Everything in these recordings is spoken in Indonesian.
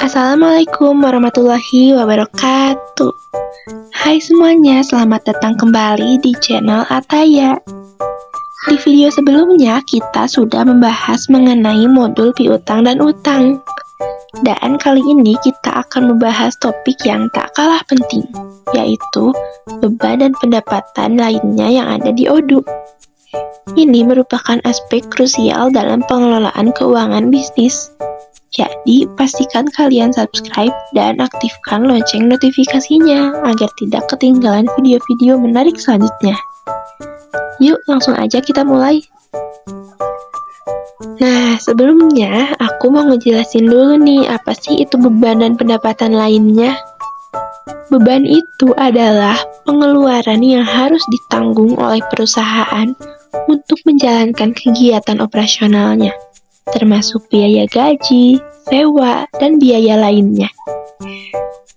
Assalamualaikum warahmatullahi wabarakatuh. Hai semuanya, selamat datang kembali di channel Ataya. Di video sebelumnya kita sudah membahas mengenai modul piutang dan utang. Dan kali ini kita akan membahas topik yang tak kalah penting, yaitu beban dan pendapatan lainnya yang ada di ODU. Ini merupakan aspek krusial dalam pengelolaan keuangan bisnis. Jadi, pastikan kalian subscribe dan aktifkan lonceng notifikasinya agar tidak ketinggalan video-video menarik selanjutnya. Yuk, langsung aja kita mulai. Nah, sebelumnya aku mau ngejelasin dulu nih apa sih itu beban dan pendapatan lainnya. Beban itu adalah pengeluaran yang harus ditanggung oleh perusahaan untuk menjalankan kegiatan operasionalnya, termasuk biaya gaji, sewa, dan biaya lainnya.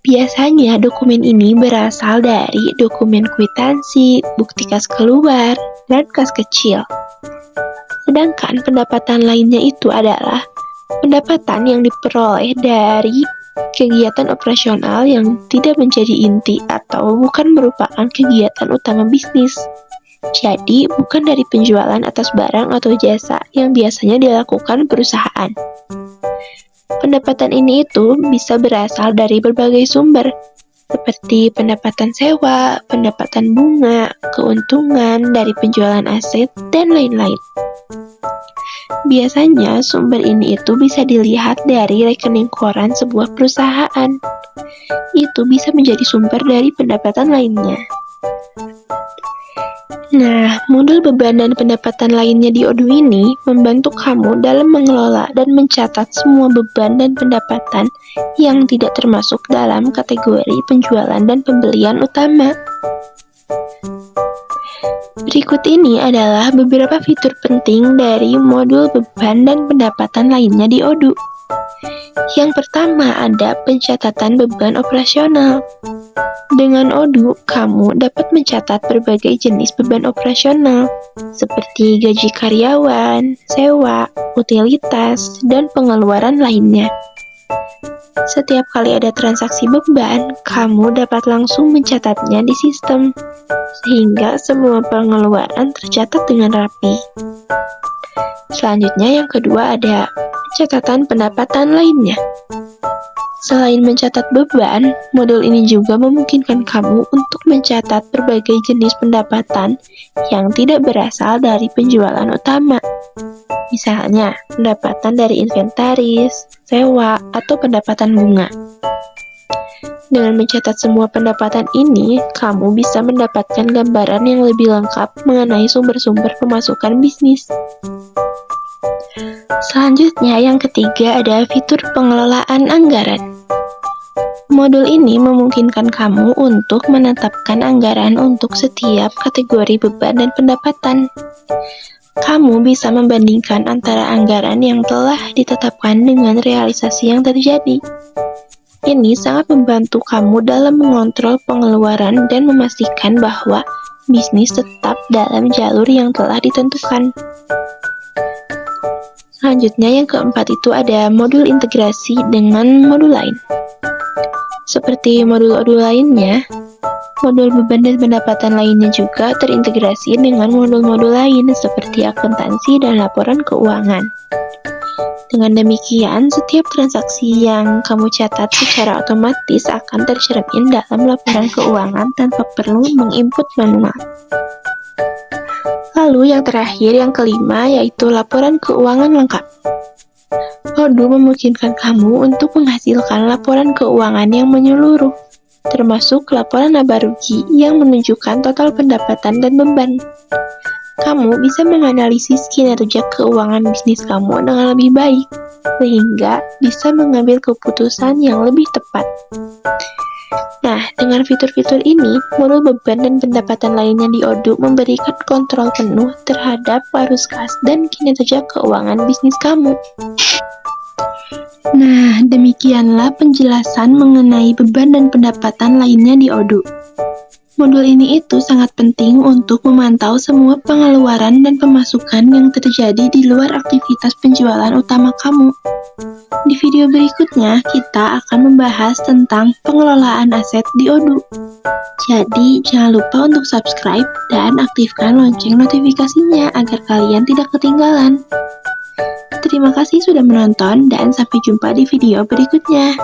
Biasanya dokumen ini berasal dari dokumen kwitansi, bukti kas keluar, dan kas kecil. Sedangkan pendapatan lainnya itu adalah pendapatan yang diperoleh dari kegiatan operasional yang tidak menjadi inti atau bukan merupakan kegiatan utama bisnis. Jadi, bukan dari penjualan atas barang atau jasa yang biasanya dilakukan perusahaan. Pendapatan ini itu bisa berasal dari berbagai sumber, seperti pendapatan sewa, pendapatan bunga, keuntungan dari penjualan aset, dan lain-lain. Biasanya, sumber ini itu bisa dilihat dari rekening koran sebuah perusahaan. Itu bisa menjadi sumber dari pendapatan lainnya. Nah, modul beban dan pendapatan lainnya di ODU ini membantu kamu dalam mengelola dan mencatat semua beban dan pendapatan yang tidak termasuk dalam kategori penjualan dan pembelian utama. Berikut ini adalah beberapa fitur penting dari modul beban dan pendapatan lainnya di ODU. Yang pertama ada pencatatan beban operasional. Dengan ODU, kamu dapat mencatat berbagai jenis beban operasional, seperti gaji karyawan, sewa, utilitas, dan pengeluaran lainnya. Setiap kali ada transaksi beban, kamu dapat langsung mencatatnya di sistem, sehingga semua pengeluaran tercatat dengan rapi. Selanjutnya yang kedua ada catatan pendapatan lainnya. Selain mencatat beban, modul ini juga memungkinkan kamu untuk mencatat berbagai jenis pendapatan yang tidak berasal dari penjualan utama. Misalnya, pendapatan dari inventaris, sewa, atau pendapatan bunga. Dengan mencatat semua pendapatan ini, kamu bisa mendapatkan gambaran yang lebih lengkap mengenai sumber-sumber pemasukan bisnis. Selanjutnya, yang ketiga ada fitur pengelolaan anggaran. Modul ini memungkinkan kamu untuk menetapkan anggaran untuk setiap kategori beban dan pendapatan. Kamu bisa membandingkan antara anggaran yang telah ditetapkan dengan realisasi yang terjadi. Ini sangat membantu kamu dalam mengontrol pengeluaran dan memastikan bahwa bisnis tetap dalam jalur yang telah ditentukan. Selanjutnya yang keempat itu ada modul integrasi dengan modul lain. Seperti modul ODU lainnya, modul beban dan pendapatan lainnya juga terintegrasi dengan modul-modul lain seperti akuntansi dan laporan keuangan. Dengan demikian, setiap transaksi yang kamu catat secara otomatis akan tercermin dalam laporan keuangan tanpa perlu menginput manual. Lalu yang terakhir, yang kelima, yaitu laporan keuangan lengkap. ODU memungkinkan kamu untuk menghasilkan laporan keuangan yang menyeluruh, termasuk laporan laba rugi yang menunjukkan total pendapatan dan beban. Kamu bisa menganalisis kinerja keuangan bisnis kamu dengan lebih baik, sehingga bisa mengambil keputusan yang lebih tepat. Nah, dengan fitur-fitur ini, modul beban dan pendapatan lainnya di ODU memberikan kontrol penuh terhadap arus kas dan kinerja keuangan bisnis kamu. Nah, demikianlah penjelasan mengenai beban dan pendapatan lainnya di ODU. Modul ini itu sangat penting untuk memantau semua pengeluaran dan pemasukan yang terjadi di luar aktivitas penjualan utama kamu. Di video berikutnya, kita akan membahas tentang pengelolaan aset di Odoo. Jadi, jangan lupa untuk subscribe dan aktifkan lonceng notifikasinya agar kalian tidak ketinggalan. Terima kasih sudah menonton dan sampai jumpa di video berikutnya.